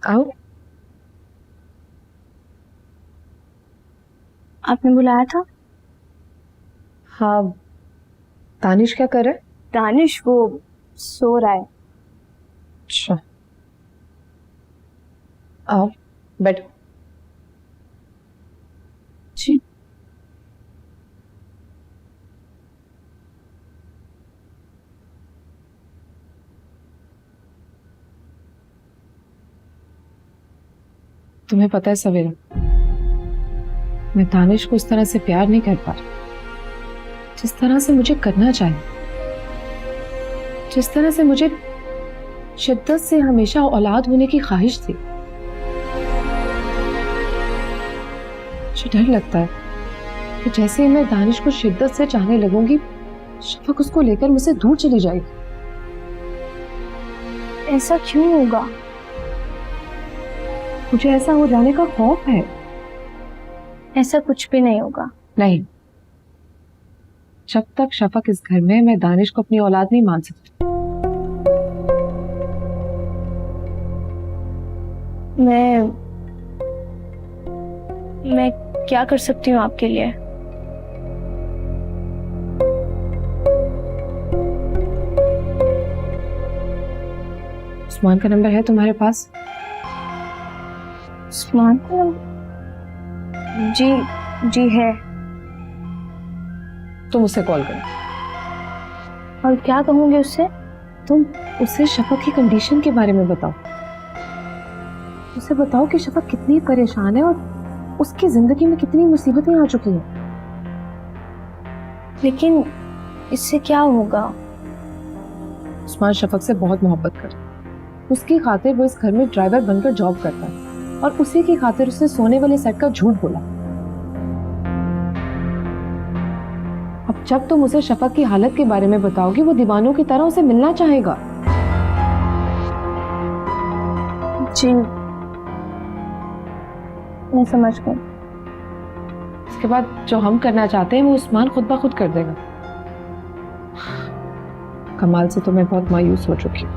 आओ। आपने बुलाया था? हाँ, दानिश क्या कर रहा है? दानिश वो सो रहा है। अच्छा, आओ बैठो। जी। तुम्हें पता है सवेरा, मैं दानिश को उस तरह से प्यार नहीं कर पा रही जिस तरह से मुझे करना चाहिए, जिस तरह से मुझे शिद्दत से हमेशा औलाद होने की ख्वाहिश थी। मुझे डर लगता है कि जैसे ही मैं दानिश को शिद्दत से चाहने लगूंगी, शफक उसको लेकर मुझसे दूर चली जाएगी। ऐसा क्यों होगा? मुझे ऐसा हो जाने का खौफ है। ऐसा कुछ भी नहीं होगा। नहीं, जब तक शफक इस घर में है, मैं दानिश को अपनी औलाद नहीं मान सकती। मैं क्या कर सकती हूँ आपके लिए? उस्मान का नंबर है तुम्हारे पास? उस्मान को? जी जी है। तुम उसे कॉल करो। और क्या कहूँगी उससे? तुम उसे शफक की कंडीशन के बारे में बताओ। उसे बताओ कि शफक कितनी परेशान है और उसकी जिंदगी में कितनी मुसीबतें आ चुकी हैं। लेकिन इससे क्या होगा? उस्मान शफक से बहुत मोहब्बत करता है। उसकी खातिर वो इस घर में ड्राइवर बनकर जॉब करता है और उसी की खातिर उसने सोने वाले सेट का झूठ बोला। अब जब तुम उसे शफक की हालत के बारे में बताओगी, वो दीवानों की तरह उसे मिलना चाहेगा। जी, मैं समझ गई। इसके बाद जो हम करना चाहते हैं वो उस्मान खुद ब खुद कर देगा। कमाल से तो मैं बहुत मायूस हो चुकी हूँ।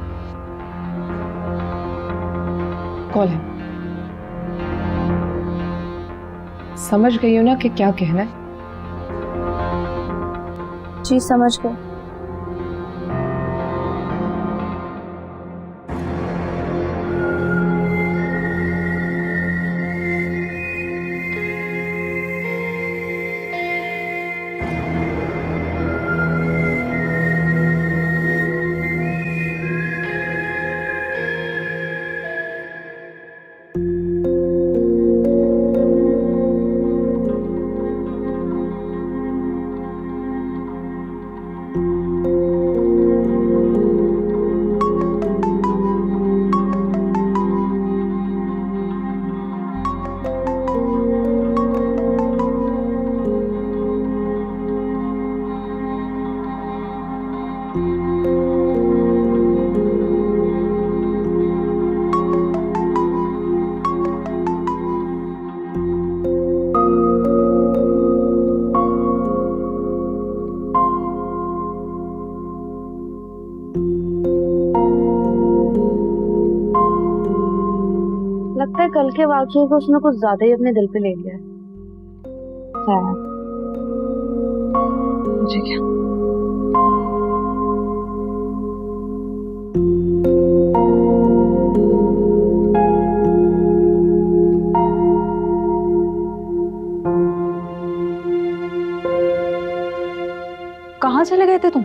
कॉल है, समझ गई हो ना कि क्या कहना है? जी समझ गई। लगता है कल के वाकये को उसने कुछ ज्यादा ही अपने दिल पे ले लिया है। मुझे क्या? कहाँ चले गए थे तुम?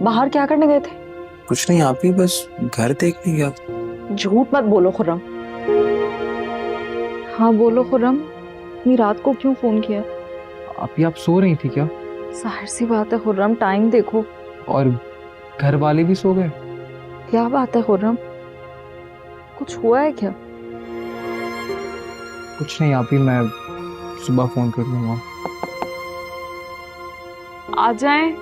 बाहर क्या करने गए थे? कुछ नहीं, आप ही बस घर देखने गया। झूठ मत बोलो खुर्रम। हाँ बोलो खुर्रम, इतनी रात को क्यों फोन किया? आप सो रही थी क्या? जाहिर सी बात है खुर्रम, टाइम देखो। और घर वाले भी सो गए? क्या बात है खुर्रम, कुछ हुआ है क्या? कुछ नहीं आप ही, मैं सुबह फोन कर लूंगा। आ जाएं।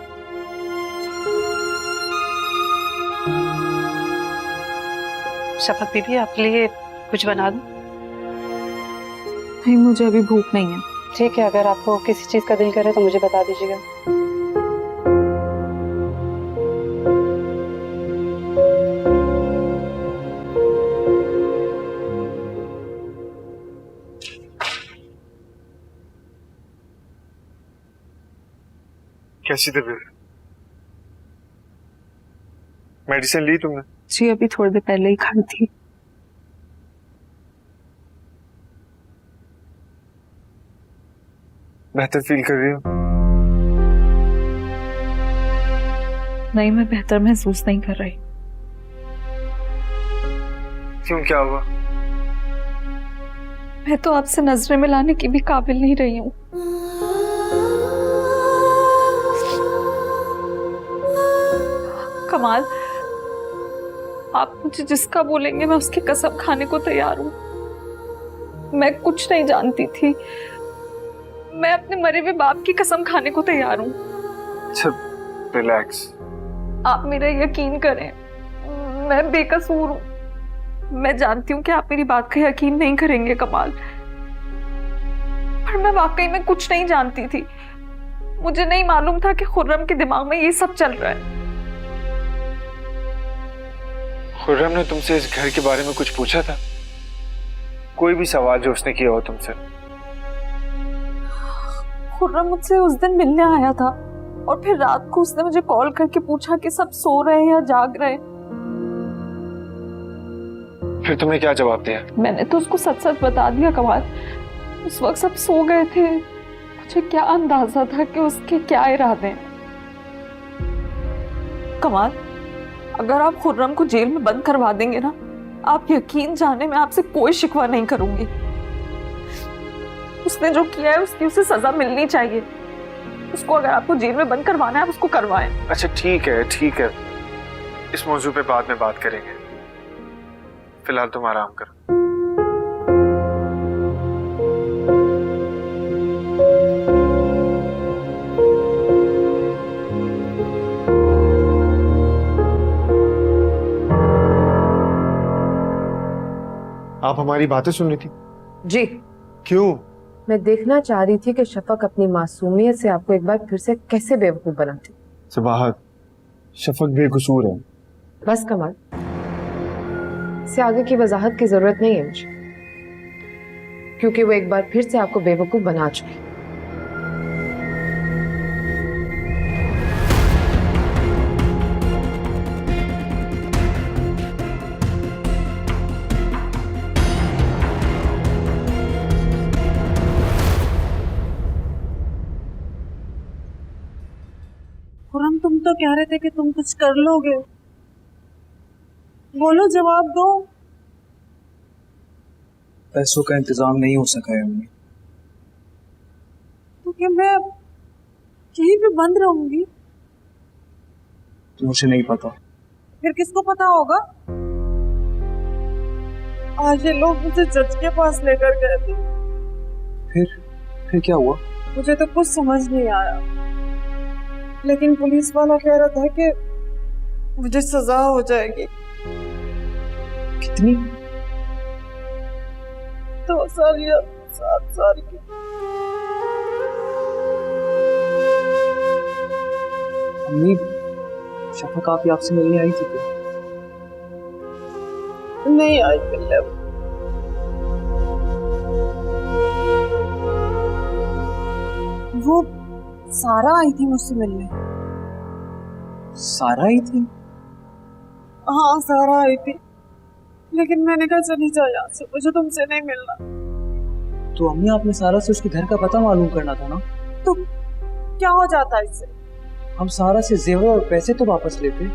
शफक बीबी, आपके लिए कुछ बना दूं? नहीं, मुझे अभी भूख नहीं है। ठीक है, अगर आपको किसी चीज का दिल करे तो मुझे बता दीजिएगा। कैसी तबीयत? मेडिसिन ली तुमने? जी अभी थोड़ी देर पहले ही खाई थी। बेहतर फील कर रही हो? नहीं, मैं बेहतर महसूस नहीं कर रही। क्यों, क्या हुआ? मैं तो आपसे नजरें मिलाने की भी काबिल नहीं रही हूँ। कमाल, आप मुझे जिसका बोलेंगे मैं उसकी कसम खाने को तैयार हूँ। मैं कुछ नहीं जानती थी। मैं अपने मरे हुए बाप की कसम खाने को तैयार हूँ। अच्छा, रिलैक्स। आप मेरा यकीन करें, मैं बेकसूर हूँ। मैं जानती हूँ कि आप मेरी बात का यकीन नहीं करेंगे कमाल, पर मैं वाकई में कुछ नहीं जानती थी। मुझे नहीं मालूम था कि खुर्रम के दिमाग में ये सब चल रहा है। खुर्रम ने तुमसे इस घर के बारे में कुछ पूछा था? कोई भी सवाल जो उसने किया हो तुमसे? खुर्रम मुझसे उस दिन मिलने आया था और फिर रात को उसने मुझे कॉल करके पूछा कि सब सो रहे हैं या जाग रहे हैं। फिर तुमने क्या जवाब दिया? मैंने तो उसको सच सच बता दिया कमाल। उस वक्त सब सो गए थे। मुझे क्या अंदाजा था कि उसके क्या इरादे हैं। कमाल, अगर आप खुर्रम को जेल में बंद करवा देंगे ना, आप यकीन जाने मैं आपसे कोई शिकवा नहीं करूंगी। उसने जो किया है उसकी उसे सजा मिलनी चाहिए। उसको अगर आपको जेल में बंद करवाना है आप उसको करवाएं। अच्छा ठीक है, ठीक है, इस मौजू पे बाद में बात करेंगे। फिलहाल तुम आराम करो। आप हमारी बातें सुन रही थी? जी। क्यों? मैं देखना चाह रही थी कि शफक अपनी मासूमियत से आपको एक बार फिर से कैसे बेवकूफ बनाती। सबाहत, शफक बेकसूर है। बस कमाल, इससे आगे की वजाहत की जरूरत नहीं है मुझे, क्योंकि वो एक बार फिर से आपको बेवकूफ बना चुकी। खुर्रम, तुम तो कह रहे थे कि तुम कुछ कर लोगे। बोलो, जवाब दो। पैसों का इंतजाम नहीं हो सका है अम्मी। तो क्या मैं यहीं पे बंद रहूंगी? तो मुझे नहीं पता। फिर किसको पता होगा? आज ये लोग मुझे जज के पास लेकर गए थे। फिर क्या हुआ? मुझे तो कुछ समझ नहीं आया, लेकिन पुलिस वाला कह रहा था कि मुझे सजा हो जाएगी। कितनी? 2 साल या 7 साल की। अम्मी, शफक आपसे मिलने आई थी क्या? नहीं आई मिलने। वो सारा आई थी मुझसे मिलने। सारा आई थी? हाँ, सारा आई थी, लेकिन मैंने कहा चली जा यहाँ से, मुझे तुमसे नहीं मिलना। तो अम्मी, आपने सारा से उसके घर का पता मालूम करना था ना? तो क्या हो जाता है इससे? हम सारा से जेवर और पैसे तो वापस लेते।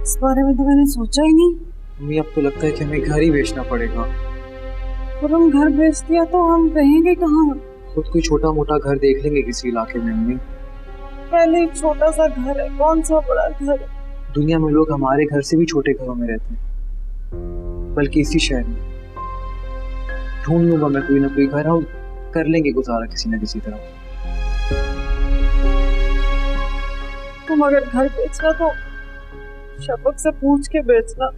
इस बारे में तो मैंने सोचा ही नहीं। अम्मी, अब तो लगता है कि हमें घर ही बेचना पड़ेगा। और हम घर बेच दिया तो हम रहेंगे कहाँ? खुद कोई छोटा मोटा घर देख लेंगे किसी इलाके में। अम्मी, पहले एक छोटा सा घर है, कौन सा बड़ा घर है? दुनिया में लोग हमारे घर से भी छोटे घरों में रहते हैं, बल्कि इसी शहर में। ढूंढ लूंगा मैं कोई ना कोई घर, हम कर लेंगे गुजारा किसी न किसी तरह। तुम अगर घर बेचना तो शफक से पूछ के बेचना,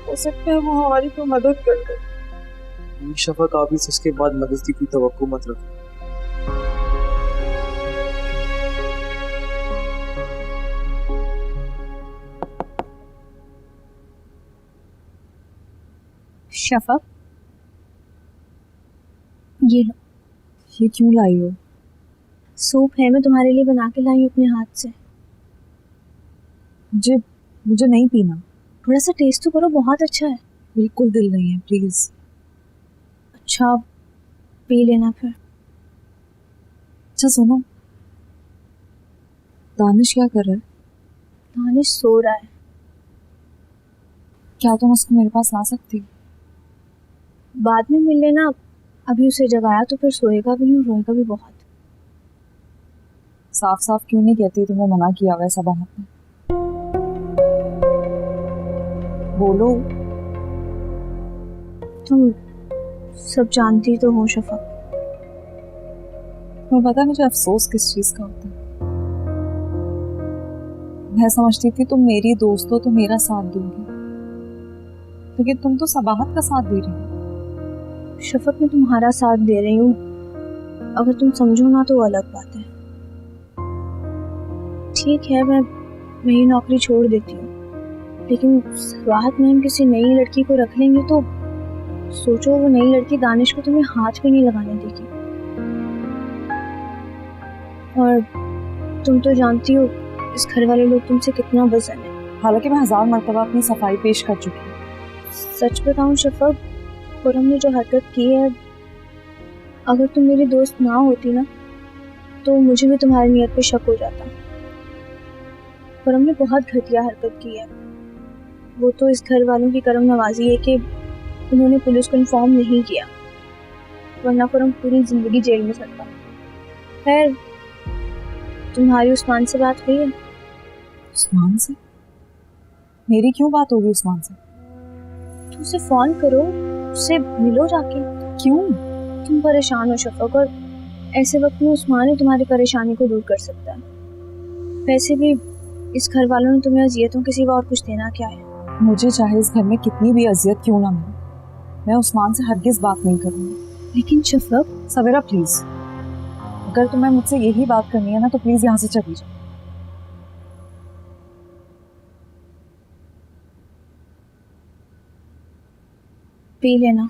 हो सकता है वो हमारी कोई मदद कर दे। शफक, आप इस उसके बाद मदद की कोई तवक्को मत रखो। शफक, ये लो, ये क्यों लाई हो? सूप है, मैं तुम्हारे लिए बना के लाई हूँ अपने हाथ से। मुझे नहीं पीना। थोड़ा सा टेस्ट तो करो, बहुत अच्छा है। बिल्कुल दिल नहीं है, प्लीज। अच्छा पी लेना फिर। अच्छा सुनो, दानिश क्या कर रहा है? दानिश सो रहा है। क्या तुम उसको मेरे पास ला सकती? बाद में मिल लेना, अभी उसे जगाया तो फिर सोएगा भी नहीं और रोएगा भी बहुत। साफ साफ क्यों नहीं कहती तुम्हें मना किया हुआ है सबाहत ने? बोलो। तुम सब जानती तो हो शफक। तुम्हें पता है मुझे अफसोस किस चीज का होता है? मैं समझती थी तुम मेरी दोस्त हो तो मेरा साथ दोगी, लेकिन तुम तो सबाहत का साथ दे रही हो। शफक मैं तुम्हारा साथ दे रही हूँ, अगर तुम समझो ना तो वो अलग बात है। ठीक है मैं ये नौकरी छोड़ देती हूँ, लेकिन राहत में हम किसी नई लड़की को रख लेंगे तो सोचो वो नई लड़की दानिश को तुम्हें हाथ भी नहीं लगाने देगी। और तुम तो जानती हो इस घर वाले लोग तुमसे कितना वजन है। हालांकि मैं 1000 मर्तबा अपनी सफाई पेश कर चुकी हूँ। सच बताऊं शफक, खुरम ने जो हरकत की है, अगर तुम मेरी दोस्त ना होती ना तो मुझे भी तुम्हारी नीयत पे शक हो जाता। खुरम ने बहुत घटिया हरकत की है। वो तो इस घर वालों की करम नवाजी है कि उन्होंने पुलिस को इन्फॉर्म नहीं किया, वरना खुरम पूरी जिंदगी जेल में सड़ता। खैर तुम्हारी उस्मान से बात हुई है? उस्मान से? मेरी क्यों बात होगी उस्मान से? तुम उसे फोन करो, उससे मिलो जाके। क्यों? तुम परेशान हो शफक, और ऐसे वक्त में उस्मान ही तुम्हारी परेशानी को दूर कर सकता है। वैसे भी इस घर वालों ने तुम्हें अजियतों के सिवा और कुछ देना क्या है? मुझे चाहे इस घर में कितनी भी अजियत क्यों ना मिले, मैं उस्मान से हरगिज बात नहीं करूंगी। लेकिन शफक। सवेरा प्लीज, अगर तुम्हें मुझसे यही बात करनी है ना तो प्लीज यहाँ से चली जाओ। पी लेना।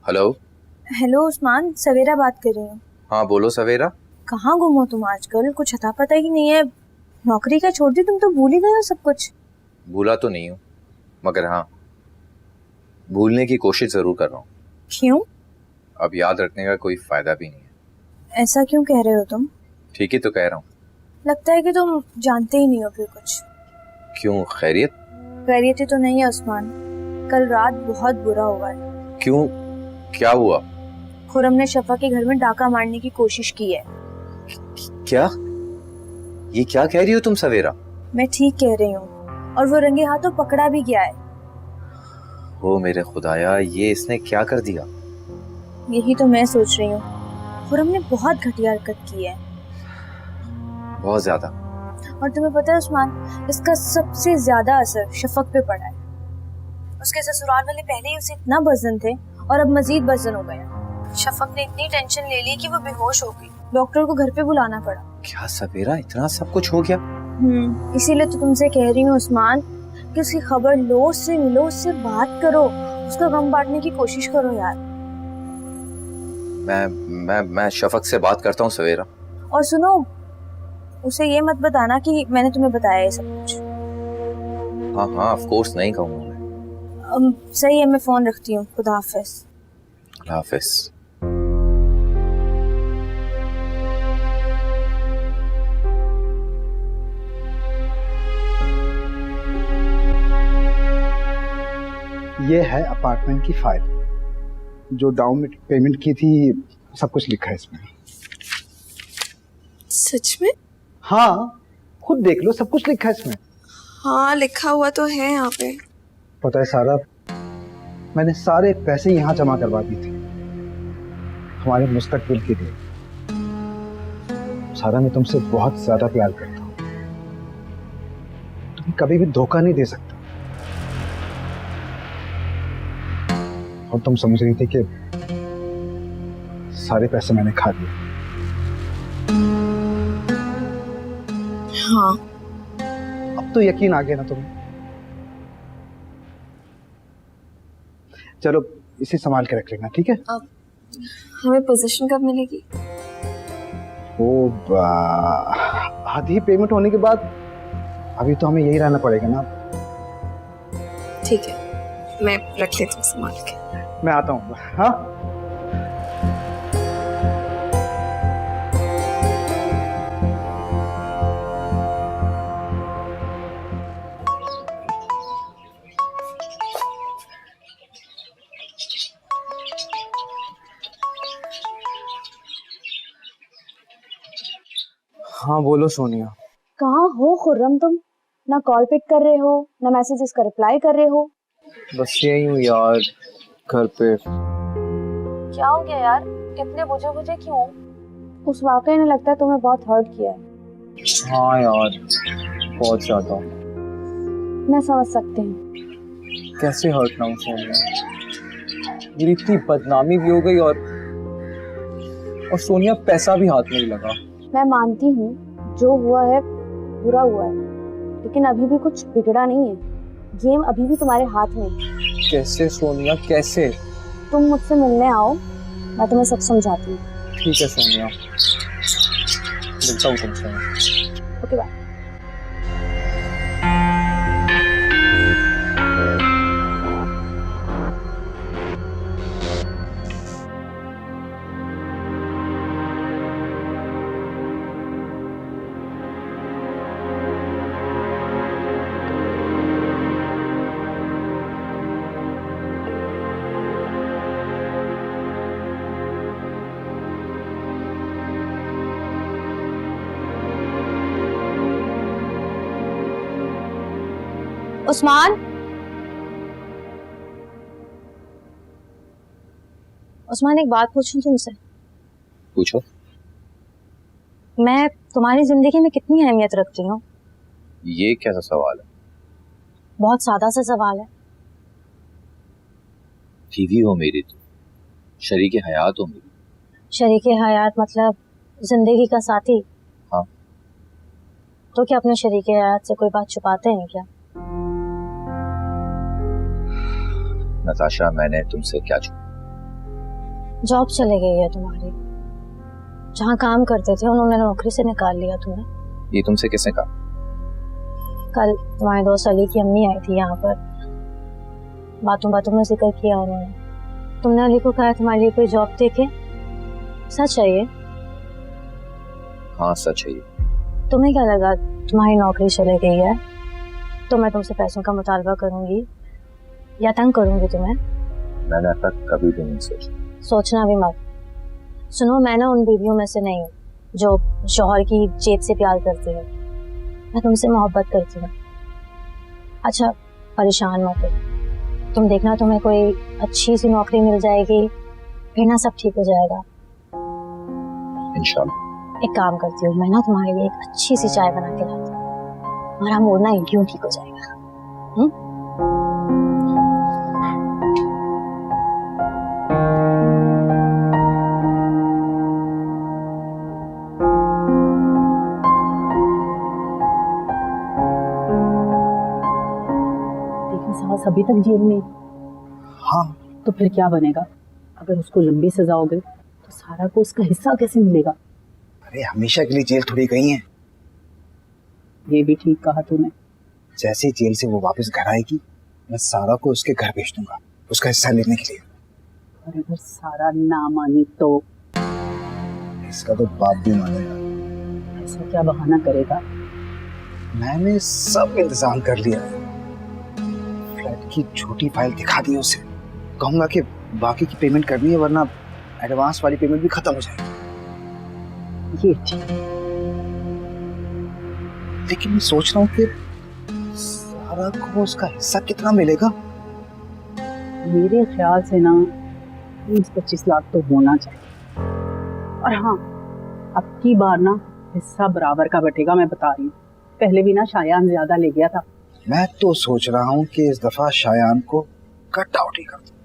हेलो। हेलो उस्मान, सवेरा बात कर रही हूँ। हाँ बोलो सवेरा। कहाँ गुम हो तुम आजकल? कुछ अता पता ही नहीं है। नौकरी क्या छोड़ दी, तुम तो भूल ही गए हो सब कुछ। भूला तो नहीं हूँ, मगर हाँ भूलने की कोशिश जरूर कर रहा हूँ। क्यों? अब याद रखने का कोई फायदा भी नहीं है। ऐसा क्यों कह रहे हो तुम? ठीक ही तो कह रहा हूँ। लगता है कि तुम जानते ही नहीं हो फिर कुछ। क्यों, खैरियत? खैरियत तो नहीं है उस्मान, कल रात बहुत बुरा हुआ है। क्यों, क्या हुआ? खुरम ने शफा के घर में डाका मारने की कोशिश की है। क्या? ये क्या कह रही हो तुम सवेरा? मैं ठीक कह रही हूँ, और वो रंगे हाथों पकड़ा भी गया है। ओ मेरे खुदाया, ये इसने क्या कर दिया? यही तो मैं सोच रही हूँ। खुरम ने बहुत घटिया हरकत की है, बहुत ज्यादा। और तुम्हें पता है उस्मान, इसका सबसे ज्यादा असर शफक पे पड़ा है। उसके ससुराल वाले पहले ही उसे इतना बज़न थे और अब मजीद बज़न हो गए। शफक ने इतनी टेंशन ले ली कि वो बेहोश हो गई। डॉक्टर को घर पे बुलाना पड़ा। क्या सवेरा, इतना सब कुछ हो गया? इसीलिए तो तुमसे कह रही हूँ उस्मान कि उसकी खबर लो, उससे मिलो, उससे बात करो, उसका गम बांटने की कोशिश करो यार। मैं शफक से बात करता हूँ सवेरा। और सुनो, उसे ये मत बताना कि मैंने तुम्हें बताया ये सब कुछ। हाँ हाँ ऑफ कोर्स नहीं कहूँगा मैं। सही है, मैं फोन रखती हूँ। खुदा हाफिज। खुदा हाफिज। ये है अपार्टमेंट की फाइल, जो डाउन पेमेंट की थी, सब कुछ लिखा है इसमें। सच में? हाँ खुद देख लो, सब कुछ लिखा है इसमें। हाँ लिखा हुआ तो है यहाँ पे। पता है सारा, मैंने सारे पैसे यहाँ जमा करवा दिए थे हमारे मुस्तकबिल के लिए। सारा, मैं तुमसे बहुत ज्यादा प्यार करता हूँ, तुम्हें कभी भी धोखा नहीं दे सकता। और तुम समझ रही थी कि सारे पैसे मैंने खा दिए। हाँ, अब तो यकीन आ गया ना तुम्हें। चलो इसे संभाल के रख लेना, ठीक है? अब हमें पोजीशन कब मिलेगी? वो आधी पेमेंट होने के बाद। अभी तो हमें यही रहना पड़ेगा ना। ठीक है, मैं रख लेती हूँ संभाल के। मैं आता हूँ। हाँ, हाँ बोलो सोनिया। कहाँ हो खुर्रम तुम? ना कॉल पिक कर रहे हो, ना मैसेजेस का रिप्लाई कर रहे हो। बस यही हूँ यार, घर पे। क्या हो गया यार, इतने बुझे बुझे क्यों? उस वाकये ने लगता है तुम्हें बहुत हर्ट किया है। हाँ यार, बहुत ज्यादा। मैं समझ सकती हूँ। कैसे हर्ट ना हूँ सोनिया, मेरी इतनी बदनामी भी हो गई और सोनिया पैसा भी हाथ में ही लगा। मैं मानती हूँ जो हुआ है बुरा हुआ है, लेकिन अभी भी कुछ बिगड़ा नहीं है। गेम अभी भी तुम्हारे हाथ में है। कैसे सोनिया, कैसे? तुम मुझसे मिलने आओ, मैं तुम्हें सब समझाती हूँ। ठीक है सोनिया, मिलता हूँ तुमसे। Okay bye. उस्मान, उस्मान एक बात पूछूं तुमसे? पूछो। मैं तुम्हारी जिंदगी में कितनी अहमियत रखती हूँ? ये कैसा सवाल है? बहुत सादा सा सवाल है। बीवी हो मेरी, तो शरीके हयात हो मेरी। शरीके हयात मतलब जिंदगी का साथी? हाँ। तो क्या अपने शरीके हयात से कोई बात छुपाते हैं क्या? नताशा, मैंने तुमसे क्या छुपा? जॉब चले गई है तुम्हारी। जहाँ काम करते थे उन्होंने नौकरी से निकाल लिया तुम्हें। ये तुमसे किसने कहा? कल तुम्हारे दोस्त अली की अम्मी आई थी यहाँ पर, बातों बातों में जिक्र किया उन्होंने। तुमने अली को कहा तुम्हारे लिए कोई जॉब देखे। सच है ये? हाँ सच है ये। तुम्हें क्या लगा तुम्हारी नौकरी चले गई है तो मैं तुमसे पैसों का मुतालबा करूंगी या तंग करूंगी तुम्हें? मैंने ऐसा कभी भी नहीं सोचा। सोचना भी मत। सुनो, मैं ना उन बीवियों में से नहीं हूँ जो शौहर की जेब से प्यार करती है। मैं तुमसे मोहब्बत करती हूँ। अच्छा परेशान मत हो, तुम देखना तुम्हें कोई अच्छी सी नौकरी मिल जाएगी, फिर ना सब ठीक हो जाएगा इंशाल्लाह। एक काम करती हूँ, मैं ना तुम्हारे लिए एक अच्छी सी चाय बना के लाती हूँ, हमारा मूड ना यूं ठीक हो जाएगा। अभी तक जेल में? हाँ। तो फिर क्या बनेगा? अगर उसको लंबी सजा हो गई तो सारा को उसका हिस्सा कैसे मिलेगा? अरे हमेशा के लिए जेल थोड़ी गई है। ये भी ठीक कहा तूने। जैसे ही जेल से वो वापस घर आएगी, मैं सारा को उसके घर भेज दूंगा उसका हिस्सा लेने के लिए। और अगर सारा ना मानी तो? इसका तो बाप भी मानेगा। ऐसा क्या बहाना करेगा? मैंने सब इंतजाम कर लिया है। फ्लैट की छोटी फाइल दिखा दी उसे, कहूंगा कि बाकी की पेमेंट करनी है वरना एडवांस वाली पेमेंट भी खत्म हो जाएगी। ये ठीक। लेकिन मैं सोच रहा हूँ कि सारा को उसका हिस्सा कितना मिलेगा। मेरे ख्याल से ना 20-25 लाख तो होना चाहिए। और हाँ, अब की बार ना हिस्सा बराबर का बटेगा, मैं बता रही हूँ। पहले भी ना शायान ज्यादा ले गया था। मैं तो सोच रहा हूँ कि इस दफा शायान को कट आउट ही कर दूं।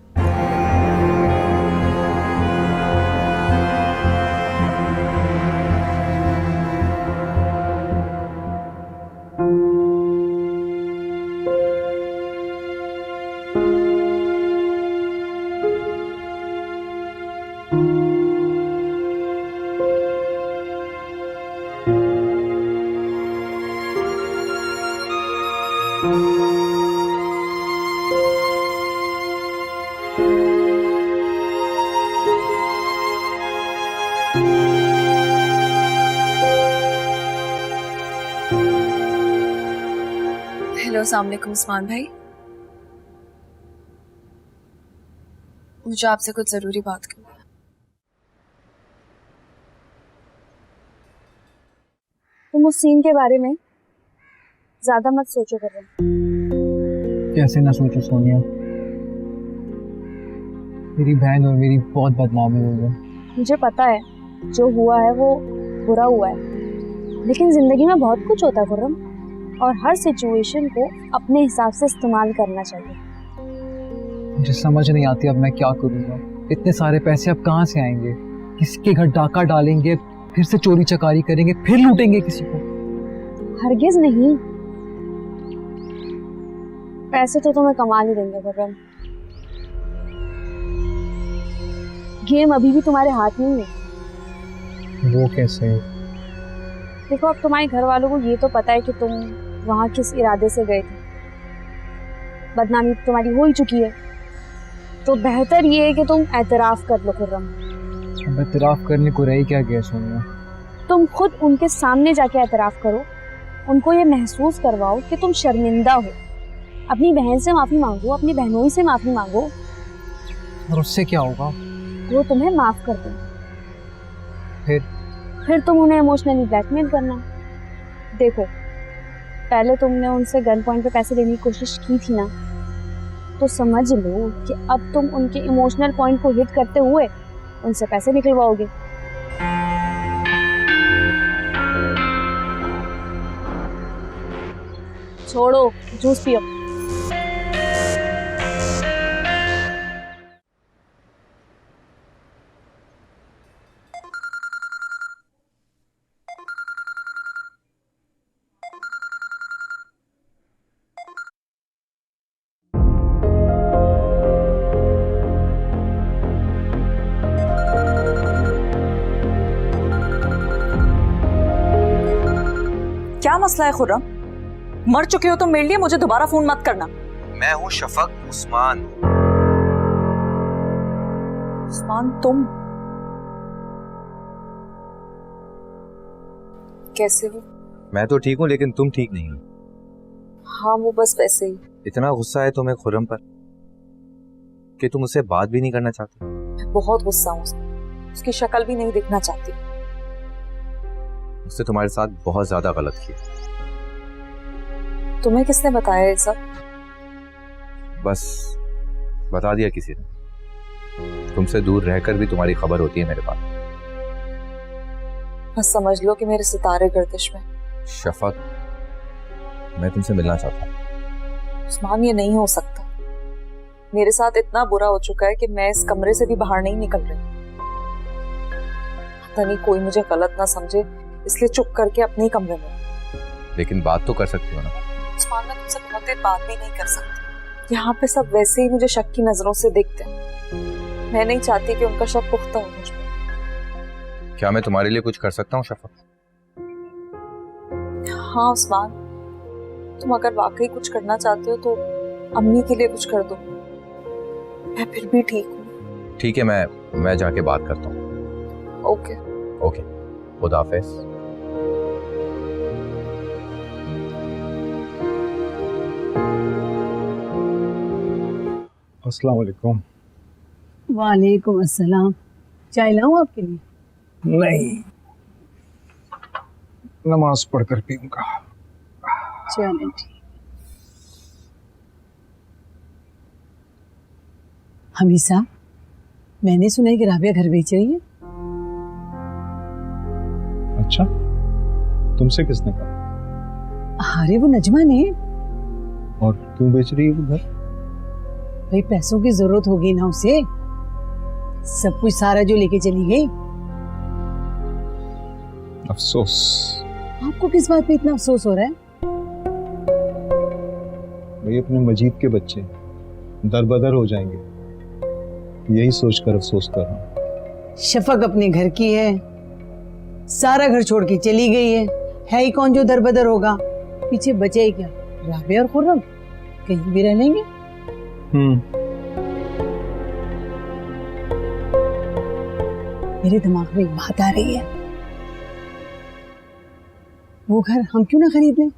हेलो, अस्सलाम वालेकुम उस्मान भाई। मुझे आपसे कुछ जरूरी बात करनी है। तुम उस सीन के बारे में ज्यादा मत सोचो कर रहे। कैसे ना सोचो सोनिया, मेरी बहन और मेरी बहुत बदनामी हो गई। मुझे पता है जो हुआ है वो बुरा हुआ है, लेकिन जिंदगी में बहुत कुछ होता है खुर्रम, और हर सिचुएशन को अपने हिसाब से इस्तेमाल करना चाहिए। मुझे समझ नहीं आती अब मैं क्या करूँगा। इतने सारे पैसे अब कहाँ से आएंगे? किसी के घर डाका डालेंगे, फिर से चोरी चकारी करेंगे, फिर लूटेंगे किसी को। हरगिज नहीं, पैसे तो तुम्हें कमा नहीं देंगे खुर्रम। गेम अभी भी तुम्हारे हाथ में ही है। वो कैसे? देखो, अब तुम्हारे घर वालों को ये तो पता है कि तुम वहां किस इरादे से गए थे। बदनामी तुम्हारी हो ही चुकी है, तो बेहतर ये है कि तुम एतराफ कर लो खुर्रम। अब एतराफ करने को रही क्या गया सोनिया? तुम खुद उनके सामने जाके एतराफ करो, उनको ये महसूस करवाओ कि तुम शर्मिंदा हो। अपनी बहन से माफी मांगो, अपनी बहनोई से माफी मांगो, और उससे क्या होगा? वो तुम्हें माफ कर दें। फिर तुम उन्हें इमोशनली ब्लैकमेल करना। देखो, पहले तुमने उनसे गन पॉइंट पे पैसे लेने की कोशिश की थी ना, तो समझ लो कि अब तुम उनके इमोशनल पॉइंट को हिट करते हुए उनसे पैसे निकलवाओगे। छोड़ो, जूस पियो। क्या मसला है खुर्रम? मर चुके हो तो मेरे लिए मुझे दोबारा फोन मत करना। मैं हूँ शफक उस्मान। उस्मान, तुम कैसे हो? मैं तो ठीक हूँ, लेकिन तुम ठीक नहीं हो। हाँ, वो बस वैसे ही। इतना गुस्सा है तुम्हें खुर्रम पर कि तुम उससे बात भी नहीं करना चाहती। मैं बहुत गुस्सा हूँ उसकी शक्ल भी नहीं देखना चाहती। उसने तुम्हारे साथ बहुत ज्यादा गलत किया। तुम्हें किसने बताया ये सब? बस बता दिया किसी ने। तुमसे दूर रहकर भी तुम्हारी खबर होती है मेरे पास। बस समझ लो कि मेरे सितारे गर्दिश में। शफक, मैं तुमसे मिलना चाहता हूँ। उस्मान, ये नहीं हो सकता। मेरे साथ इतना बुरा हो चुका है कि मैं इस कमरे से भी बाहर नहीं निकल रही। पता नहीं कोई मुझे गलत ना समझे, इसलिए चुप करके अपने ही कमरे में। लेकिन बात तो कर सकती हो ना। उस्मान, मैं तुमसे बहुत देर बात भी नहीं कर सकती। यहाँ पे सब वैसे ही मुझे शक की नजरों से देखते हैं। मैं नहीं चाहती कि उनका शक पुख्ता हो मुझ पे। क्या मैं तुम्हारे लिए कुछ कर सकता हूँ शफक? हाँ उस्मान, तुम अगर वाकई कुछ करना चाहते हो तो अम्मी के लिए कुछ कर दो। मैं फिर भी ठीक हूँ। ठीक है, मैं जाके बात करता हूँ। ओके ओके, खुदा हाफिज। अस्सलाम वालेकुम। वालेकुम अस्सलाम। चाय लाऊं आपके लिए? नहीं, नमाज पढ़कर पीऊंगा। चलें ठीक। हमीसा, मैंने सुना है कि राबिया घर बेच रही है। अच्छा, तुमसे किसने कहा? अरे वो नजमा ने। और क्यों बेच रही है वो घर? भाई पैसों की जरूरत होगी ना उसे, सब कुछ सारा जो लेके चली गई। अफसोस। आपको किस बात पे इतना अफसोस हो रहा है? भाई अपने मजीद के बच्चे दरबदर हो जाएंगे, यही सोचकर अफसोस कर रहा हूँ। शफक अपने घर की है, सारा घर छोड़ के चली गई है ही कौन जो दरबदर होगा? पीछे बचे ही क्या? राबिया और खुर्रम कहीं भी रह लेंगे। मेरे दिमाग में एक बात आ रही है, वो घर हम क्यों ना खरीद लें?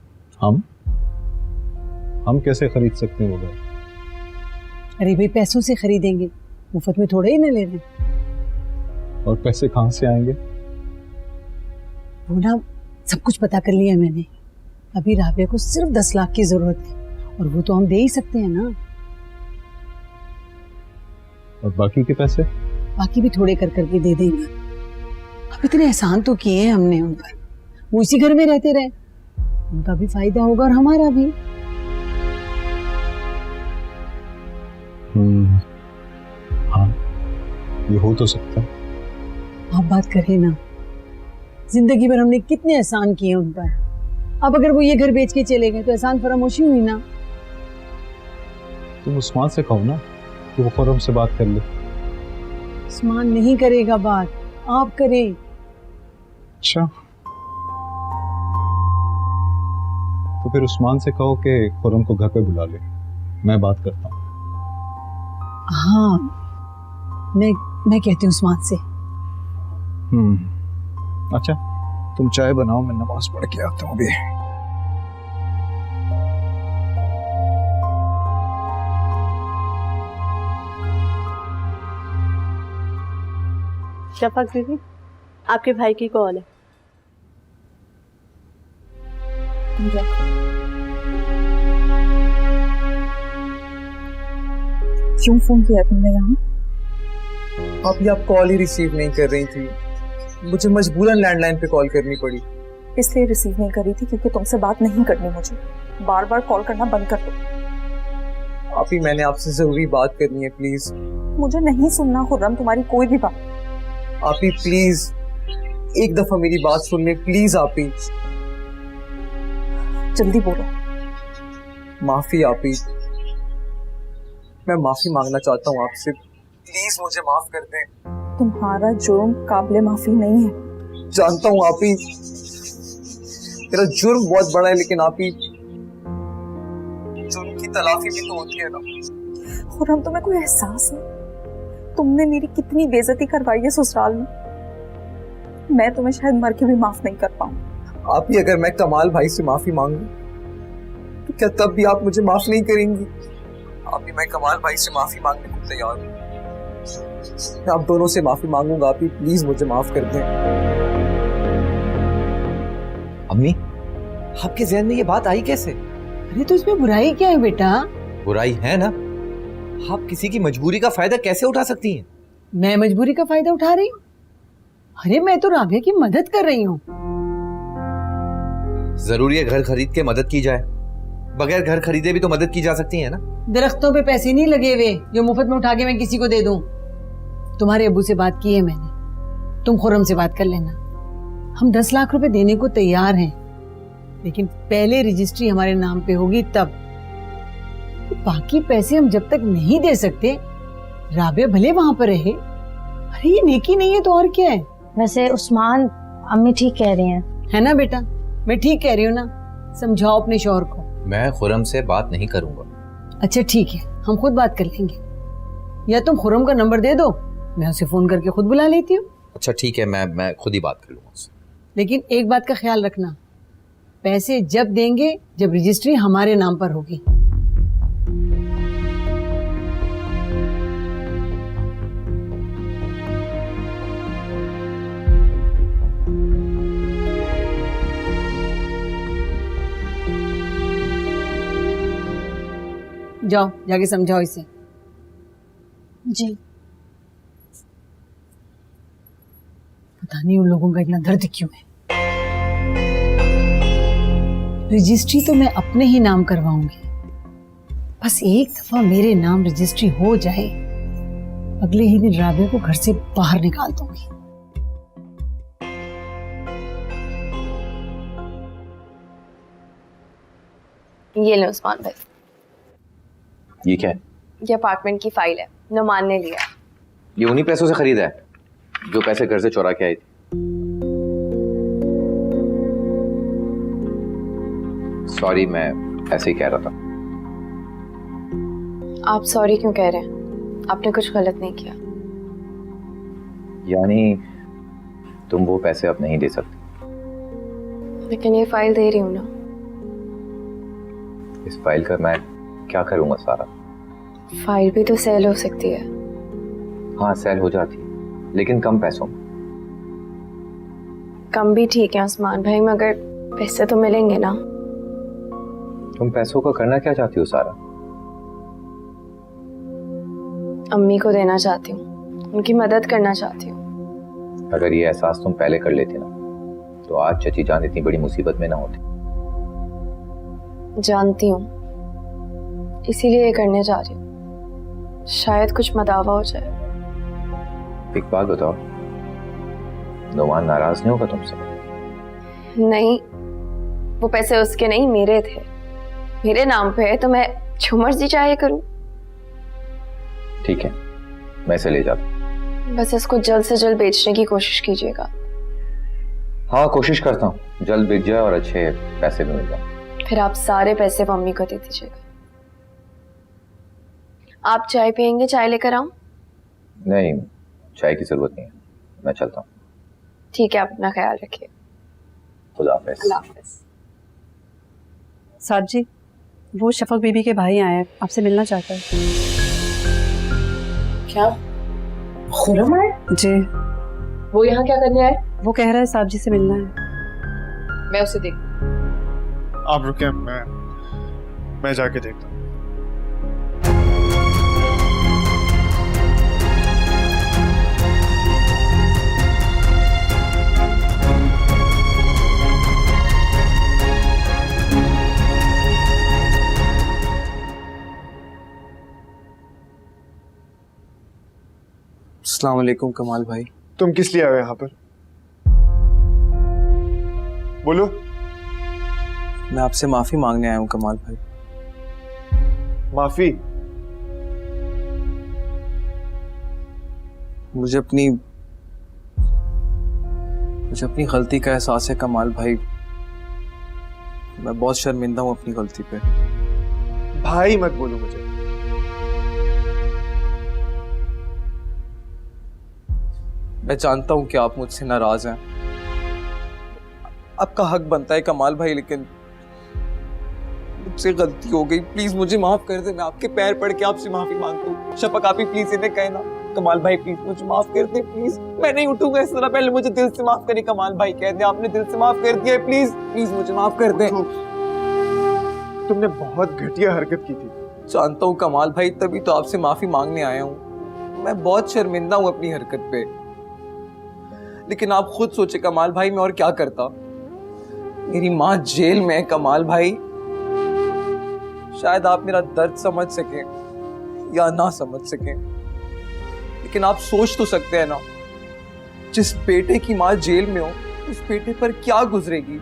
हम कैसे खरीद सकते हैं वो घर? अरे भाई पैसों से खरीदेंगे, मुफ्त में थोड़े ही ना ले रहे। और पैसे कहाँ से आएंगे? वो ना सब कुछ पता कर लिया मैंने। अभी राबिया को सिर्फ 10 लाख की जरूरत है, और वो तो हम दे ही सकते हैं ना। और बाकी के पैसे? बाकी भी थोड़े कर करके दे देंगे। अब इतने एहसान तो किए हैं हमने उन पर, वो इसी घर में रहते रहे, उनका भी फायदा होगा और हमारा भी। हाँ, ये हो तो सकता है। आप बात करें ना, जिंदगी भर हमने कितने एहसान किए उन पर, अब अगर वो ये घर बेच के चले गए तो एहसान फरामोशी हुई ना। तुम उस्मान से कहो ना कि वो खुर्रम से बात कर ले। उस्मान नहीं करेगा बात, आप करें। अच्छा, तो फिर उस्मान से कहो कि खुर्रम को घर पे बुला ले, मैं बात करता हूँ। हाँ, मैं कहती हूँ उस्मान से। अच्छा, तुम चाय बनाओ, मैं नमाज पढ़ के आता हूँ अभी। शफक दीदी, आपके भाई की कॉल है। क्यों फोन किया तुमने यहाँ? आप कॉल ही रिसीव नहीं कर रही थी, मुझे मजबूरन लैंडलाइन पे कॉल करनी पड़ी। इसलिए रिसीव नहीं कर रही थी क्योंकि तुमसे बात नहीं करनी मुझे। बार बार कॉल करना बंद कर दो। आप ही, मैंने आपसे जरूरी बात करनी है, प्लीज। मुझे नहीं सुनना खुर्रम तुम्हारी कोई भी बात। आप ही प्लीज एक दफा मेरी बात सुन ले, प्लीज। आप ही जल्दी बोलो। माफी आप ही, मैं माफी मांगना चाहता हूँ आपसे, प्लीज मुझे माफ कर दें। तुम्हारा जुर्म काबिले माफी नहीं है। जानता हूँ आप ही, मेरा जुर्म बहुत बड़ा है, लेकिन आप ही जुर्म की तलाफी भी तो होती है ना। खुर्रम, तुम्हें कोई एहसास है तुमने मेरी कितनी बेइज्जती करवाई है ससुराल में? मैं तुम्हें शायद मर के भी माफ नहीं कर पाऊं। आप ही, अगर मैं कमाल भाई से माफी मांगूं तो क्या तब भी आप मुझे माफ नहीं करेंगी? आप ही, मैं कमाल भाई से माफी मांगने को तैयार हूँ, मैं आप दोनों से माफी मांगूंगा। आप ही प्लीज मुझे माफ कर दें। अम्मी, आपके जहन में ये बात आई कैसे? अरे तो इसमें बुराई क्या है बेटा? बुराई है ना, आप किसी की मजबूरी का फायदा कैसे उठा सकती हैं? मैं मजबूरी का फायदा उठा रही हूँ? अरे मैं तो राबिया की मदद कर रही हूँ। जरूरी है घर खरीद के मदद की जाए? बगैर घर खरीदे भी तो मदद की जा सकती है ना। दरख्तों पे पैसे नहीं लगे हुए जो मुफ्त में उठा के मैं किसी को दे दूं। तुम्हारे अब्बू से बात की है मैंने, तुम खुर्रम से बात कर लेना। हम 10 लाख रुपए देने को तैयार हैं, लेकिन पहले रजिस्ट्री हमारे नाम पे होगी तब। बाकी पैसे हम जब तक नहीं दे सकते, राबिया भले वहां पर रहे। अरे ये नेकी नहीं है तो और क्या है? वैसे उस्मान, अम्मी ठीक कह रही हैं। है ना बेटा, मैं ठीक कह रही हूँ ना? समझाओ अपने शौहर को। मैं खुर्रम से बात नहीं करूंगा। अच्छा ठीक है, हम खुद बात कर लेंगे, या तुम खुर्रम का नंबर दे दो, मैं उसे फोन करके खुद बुला लेती हूँ। अच्छा ठीक है, मैं खुद ही बात कर लूंगा उससे। लेकिन एक बात का ख्याल रखना, पैसे जब देंगे जब रजिस्ट्री हमारे नाम पर होगी। जाओ जाके समझाओ इसे। जी। पता नहीं उन लोगों का इतना दर्द क्यों है। रजिस्ट्री तो मैं अपने ही नाम करवाऊंगी, बस एक दफा मेरे नाम रजिस्ट्री हो जाए, अगले ही दिन राबे को घर से बाहर निकाल दूंगी। ये लो उस्मान भाई, ये क्या है? ये अपार्टमेंट की फाइल है, नुमान ने लिया। ये उन्हीं पैसों से खरीदा है जो पैसे घर से चुरा के आई थी। सॉरी, मैं ऐसे ही कह रहा था। आप सॉरी क्यों कह रहे हैं? आपने कुछ गलत नहीं किया। यानी तुम वो पैसे अब नहीं दे सकते? लेकिन ये फाइल दे रही हूँ ना। इस फाइल का मैं क्या करूंगा सारा? फाइल भी तो सेल हो सकती है। हाँ, सेल हो जाती है, लेकिन कम पैसों में। कम भी ठीक है उस्मान भाई, मगर पैसे तो मिलेंगे ना। तुम पैसों का करना क्या चाहती हो सारा? अम्मी को देना चाहती हूँ, उनकी मदद करना चाहती हूँ। अगर ये एहसास तुम पहले कर लेती ना, तो आज चची जान इतनी बड़ी मुसीबत में ना होती। जानती हूँ, इसीलिए ये करने जा रही हूँ। शायद कुछ मदावा हो जाए। एक बात बताओ, नुमान नाराज नहीं होगा तुमसे? नहीं, वो पैसे उसके नहीं मेरे थे, मेरे नाम पे है, तो मैं जो मर्जी चाहे करूँ। ठीक है, मैं इसे ले जाता हूँ। बस इसको जल्द से जल्द बेचने की कोशिश कीजिएगा। हाँ, कोशिश करता हूँ जल्द बिक जाए और अच्छे पैसे भी मिल जाए। फिर आप सारे पैसे मम्मी को दे दीजिएगा। आप चाय पियेंगे? चाय लेकर आऊं? नहीं, चाय की जरूरत नहीं है, मैं चलता हूँ। ठीक है, आप अपना ख्याल रखिए। खुदा हाफिज। अल्लाह हाफिज। साहब जी, वो शफक बीबी के भाई आए हैं, आपसे मिलना चाहता है। क्या खुरम है? जी, वो यहाँ क्या करने आए? वो कह रहा है साहब जी से मिलना है। मैं उसे देख। आप रुके, मैं जाके देखता हूँ। अस्सलाम वालेकुम कमाल भाई। तुम किस लिए आए हो यहाँ पर? बोलो। मैं आपसे माफी मांगने आया हूँ कमाल भाई। माफी? मुझे अपनी गलती का एहसास है कमाल भाई। मैं बहुत शर्मिंदा हूँ अपनी गलती पे। भाई मत बोलो मुझे। मैं जानता हूँ कि आप मुझसे नाराज हैं, आपका हक बनता है कमाल भाई, लेकिन मुझसे गलती हो गई। प्लीज मुझे माफ कर दे, मैं आपके पैर पड़ के आपसे माफी मांगता हूँ। शफक आप ही प्लीज इन्हें कहना। कमाल भाई प्लीज मुझे माफ कर दे, प्लीज। मैं नहीं उठूंगा इस तरह, पहले मुझे दिल से माफ करें कमाल भाई। कह दे आपने दिल से माफ कर दिया, प्लीज प्लीज मुझे माफ कर दे। तुमने बहुत घटिया हरकत की थी। जानता हूँ कमाल भाई, तभी तो आपसे माफी मांगने आया हूँ। मैं बहुत शर्मिंदा हूँ अपनी हरकत पे, लेकिन आप खुद सोचे कमाल भाई, मैं और क्या करता। मेरी माँ जेल में है कमाल भाई। शायद आप मेरा दर्द समझ सकें या ना समझ सकें, लेकिन आप सोच तो सकते हैं ना, जिस बेटे की माँ जेल में हो उस बेटे पर क्या गुजरेगी।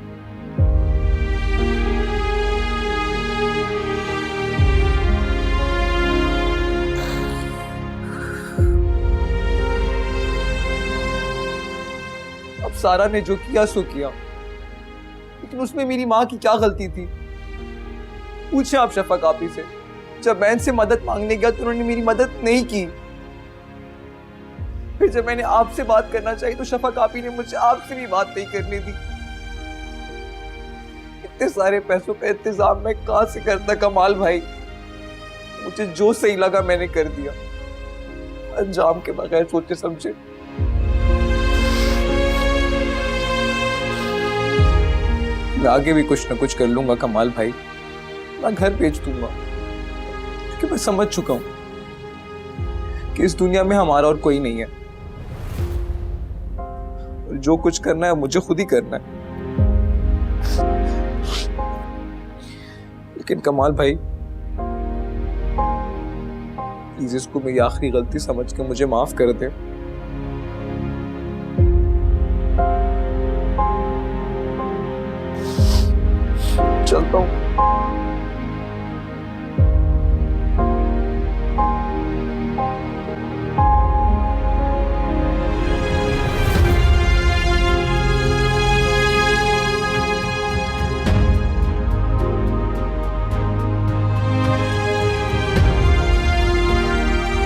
अब सारा ने जो किया सो किया, लेकिन उसमें मेरी माँ की क्या गलती थी? पूछे आप शफक आपी से। जब मैं इनसे मदद मांगने गया तो उन्होंने मेरी मदद नहीं की। फिर जब मैंने आपसे बात करना चाहिए तो शफक आपी ने मुझे आपसे भी बात नहीं करने दी। इतने सारे पैसों का इंतजाम मैं कहां से करता कमाल भाई? मुझे जो सही लगा मैंने कर दिया, अंजाम के बगैर सोचे समझे। मैं आगे भी कुछ ना कुछ कर लूंगा कमाल भाई। मैं घर बेच दूंगा, क्योंकि मैं समझ चुका हूं कि इस दुनिया में हमारा और कोई नहीं है, और जो कुछ करना है मुझे खुद ही करना है। लेकिन कमाल भाई, प्लीज इसको मेरी आखिरी गलती समझ के मुझे माफ कर दे। चलता हूँ।